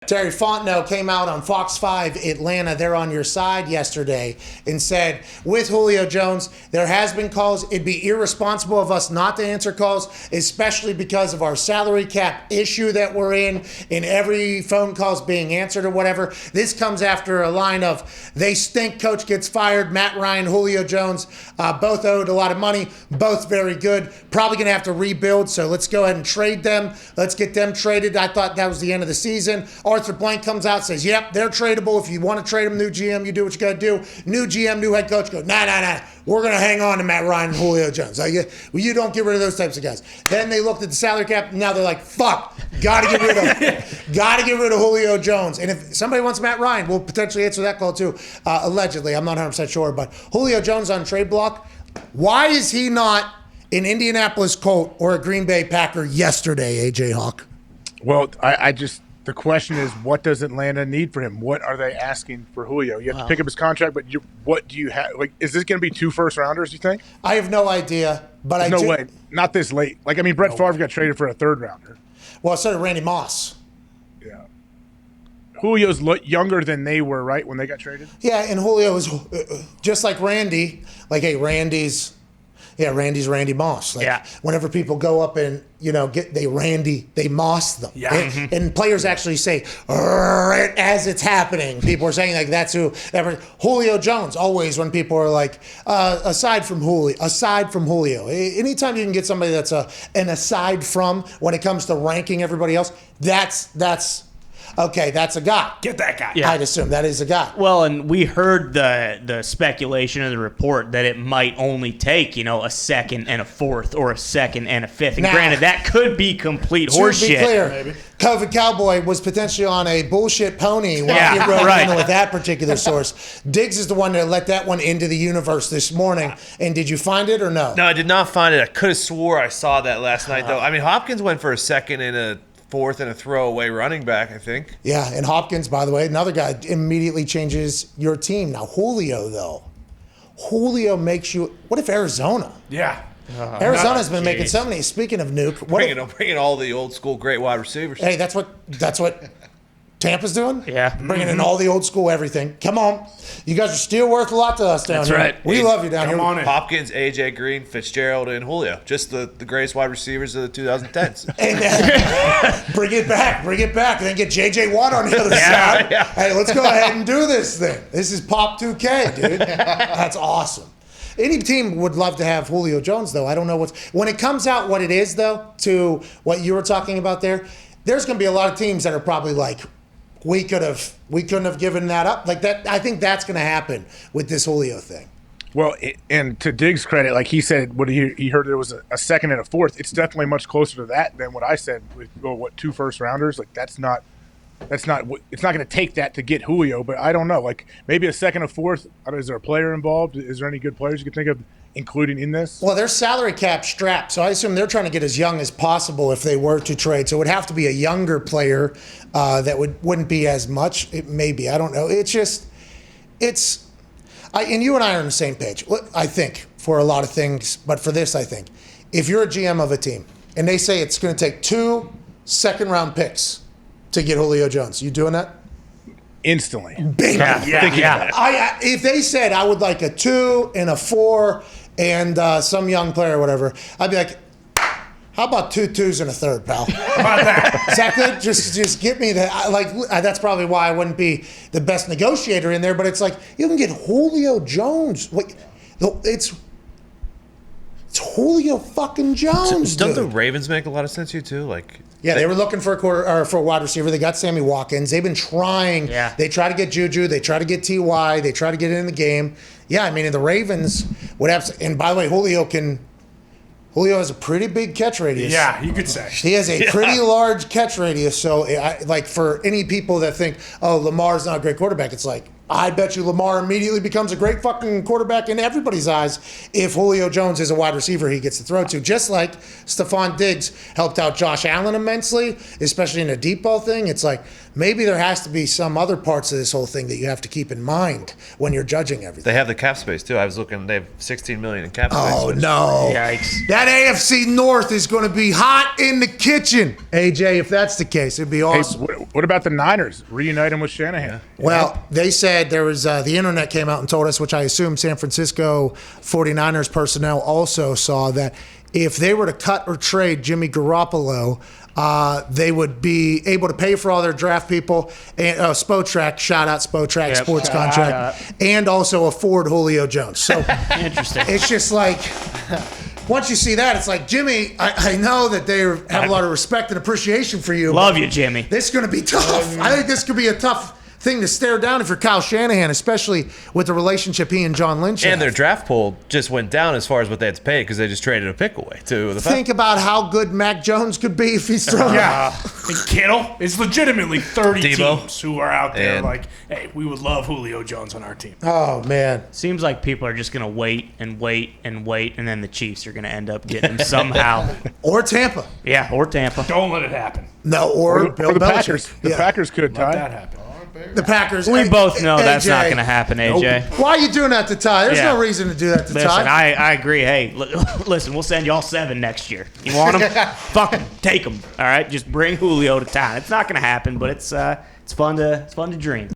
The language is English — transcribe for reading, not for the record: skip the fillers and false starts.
Terry Fontenot came out on Fox 5 Atlanta, they're on your side yesterday, and said, with Julio Jones, there has been calls. It'd be irresponsible of us not to answer calls, especially because of our salary cap issue that we're in, and every phone call's being answered or whatever. This comes after a line of, they stink, coach gets fired, Matt Ryan, Julio Jones, both owed a lot of money, both very good, probably going to have to rebuild, so let's go ahead and trade them. Let's get them traded. I thought that was the end of the season. Arthur Blank comes out and says, yep, they're tradable. If you want to trade them, new GM, you do what you got to do. New GM, new head coach, go, nah. We're going to hang on to Matt Ryan and Julio Jones. You don't get rid of those types of guys. Then they looked at the salary cap. Now they're like, fuck, got to get rid of Julio Jones. And if somebody wants Matt Ryan, we'll potentially answer that call too. Allegedly, I'm not 100% sure. But Julio Jones on trade block, why is he not an Indianapolis Colt or a Green Bay Packer yesterday, AJ Hawk? Well, the question is, what does Atlanta need for him? What are they asking for Julio? You have to pick up his contract, but what do you have? Like, is this going to be 2 first-rounders, you think? I have no idea, but no way. Not this late. Brett Favre got traded for a third-rounder. Well, so did Randy Moss. Yeah. Julio's younger than they were, right, when they got traded? Yeah, and Julio was just like Randy. Like, hey, Randy's Randy Moss. Whenever people go up and, they Moss them. Yeah. And players actually say, as it's happening, people are saying, like, that's who. Julio Jones, always when people are like, aside from Julio. Anytime you can get somebody that's an aside from when it comes to ranking everybody else, that's okay, that's a guy. Get that guy. Yeah. I'd assume that is a guy. Well, and we heard the speculation in the report that it might only take, a second and a fourth or a second and a fifth. And granted, that could be complete horseshit. To be clear, COVID Cowboy was potentially on a bullshit pony while he wrote in with that particular source. Diggs is the one that let that one into the universe this morning. And did you find it or no? No, I did not find it. I could have swore I saw that last night, though. I mean, Hopkins went for a second and a fourth and a throwaway running back, I think. Yeah, and Hopkins, by the way, another guy immediately changes your team. Now, Julio makes you. What if Arizona? Yeah. Arizona's been making so many. Speaking of nuke, bringing all the old school great wide receivers. Hey, that's what Tampa's doing? Yeah. Bringing in all the old school everything. Come on. You guys are still worth a lot to us down here. That's right. We love you down here. Come on in. Hopkins, AJ Green, Fitzgerald, and Julio. Just the greatest wide receivers of the 2010s. And bring it back. And then get JJ Watt on the other side. Yeah. Hey, let's go ahead and do this thing. This is Pop 2K, dude. That's awesome. Any team would love to have Julio Jones, though. I don't know when it comes out what it is, though, to what you were talking about there's going to be a lot of teams that are probably like, we couldn't have given that up. Like that, I think that's going to happen with this Julio thing. Well, and to Diggs' credit, like he said, what he heard there was a second and a fourth. It's definitely much closer to that than what I said with 2 first-rounders. Like it's not going to take that to get Julio, but I don't know. Like maybe a second or fourth. Is there a player involved? Is there any good players you can think of including in this? Well, their salary cap strapped, so I assume they're trying to get as young as possible if they were to trade. So it would have to be a younger player that wouldn't be as much. It may be. I don't know. And you and I are on the same page, I think, for a lot of things. But for this, I think, if you're a GM of a team and they say it's going to take 2 second-round picks to get Julio Jones, you doing that? Instantly. Bingo. Yeah. If they said I would like a 2 and a 4 and some young player or whatever, I'd be like, how about 2 2s and a third, pal? How about that? Is that good? Just get me that. That's probably why I wouldn't be the best negotiator in there, but it's like, you can get Julio Jones. It's Julio fucking Jones, Don't the dude. Ravens make a lot of sense to you, too? Yeah, they were looking for a wide receiver. They got Sammy Watkins. They've been trying. Yeah. They try to get Juju. They try to get Ty. They try to get in the game. Yeah, I mean, in the Ravens, and by the way, Julio has a pretty big catch radius. Yeah, you could say. He has a pretty large catch radius. So, for any people that think, oh, Lamar's not a great quarterback, it's like, I bet you Lamar immediately becomes a great fucking quarterback in everybody's eyes if Julio Jones is a wide receiver he gets to throw to. Just like Stephon Diggs helped out Josh Allen immensely, especially in a deep ball thing. It's like, maybe there has to be some other parts of this whole thing that you have to keep in mind when you're judging everything. They have the cap space too. I was looking; they have 16 million in cap space. Oh no! Yikes. That AFC North is going to be hot in the kitchen, AJ. If that's the case, it'd be Hey, awesome. what about the Niners? Reunite them with Shanahan. Well, they said there was the internet came out and told us, which I assume San Francisco 49ers personnel also saw, that if they were to cut or trade Jimmy Garoppolo, they would be able to pay for all their draft people and Spotrac, shout out Spotrac Yep. sports Shout contract, and also afford Julio Jones. So Interesting. it's just like, once you see that, it's like, Jimmy, I know that they have a lot of respect and appreciation for you. Love but you, Jimmy. This is going to be tough. I think this could be a tough thing to stare down if you're Kyle Shanahan, especially with the relationship he and John Lynch have. And their draft pool just went down as far as what they had to pay because they just traded a pick away to the Think about how good Mac Jones could be if he's thrown. Yeah. And Kittle is legitimately 30 Debo. teams who are out there And- like, hey, we would love Julio Jones on our team. Oh, man. Seems like people are just going to wait and wait and wait, and then the Chiefs are going to end up getting him somehow. Or Tampa. Yeah, or Tampa. Don't let it happen. No, or Bill Or the Belichick. Packers. The Yeah. Packers could, Let Ty. that happen. The Packers. We Hey, both know that's not AJ, going to happen, AJ. Why are you doing that to Ty? There's Yeah. no reason to do that to Listen, Ty. I agree. Hey, listen, we'll send y'all 7 next year. You want them? Fuck them. Take them. All right, just bring Julio to town. It's not going to happen, but it's fun to dream.